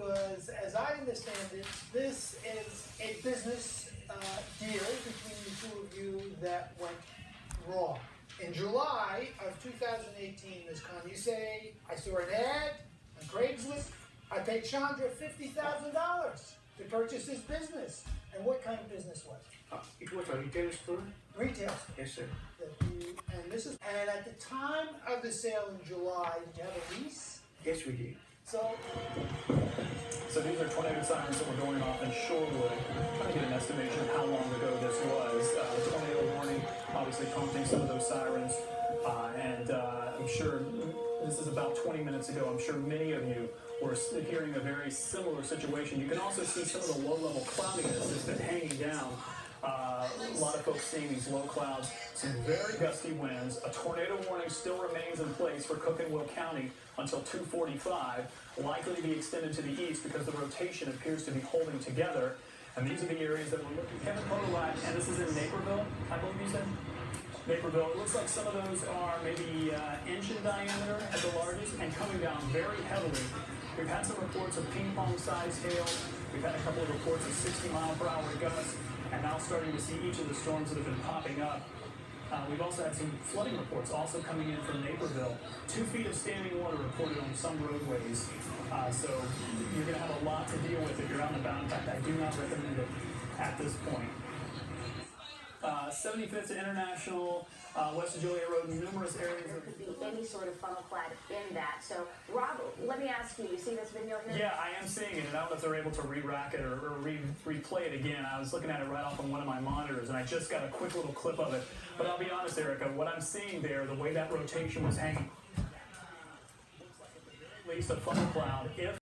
because, as I understand it, this is a business deal between the two of you that went wrong. In July of 2018, Ms. Khan, you say, I saw an ad on Craigslist. I paid Chandra $50,000 to purchase his business. And what kind of business was it? It was a retail store. Retail store. Yes, sir. And at the time of the sale in July, did you have a lease? Yes, we did. So these are tornado sirens that were going off in Shorewood. Trying to get an estimation of how long ago this was. The tornado warning obviously prompting some of those sirens. I'm sure this is about 20 minutes ago. I'm sure many of you were hearing a very similar situation. You can also see some of the low-level cloudiness that's been hanging down. A lot of folks seeing these low clouds, some very gusty winds. A tornado warning still remains in place for Cook and Will County until 2:45, likely to be extended to the east because the rotation appears to be holding together. And these are the areas that we're looking at. Kevin Potawat, and this is in Naperville, I believe you said? Naperville. It looks like some of those are maybe inch in diameter at the largest and coming down very heavily. We've had some reports of ping-pong-sized hail. We've had a couple of reports of 60-mile-per-hour gusts, and now starting to see each of the storms that have been popping up. We've also had some flooding reports also coming in from Naperville. 2 feet of standing water reported on some roadways. So you're going to have a lot to deal with if you're out and about. In fact, I do not recommend it at this point. 75th International, West Joliet Road, numerous areas. There could be any sort of funnel cloud in that. So, Rob, let me ask you see this video here? Yeah, I am seeing it, and I don't know if they're able to re-rack it or replay it again. I was looking at it right off on one of my monitors, and I just got a quick little clip of it. But I'll be honest, Erica, what I'm seeing there, the way that rotation was hanging, looks like at the very least a funnel cloud. If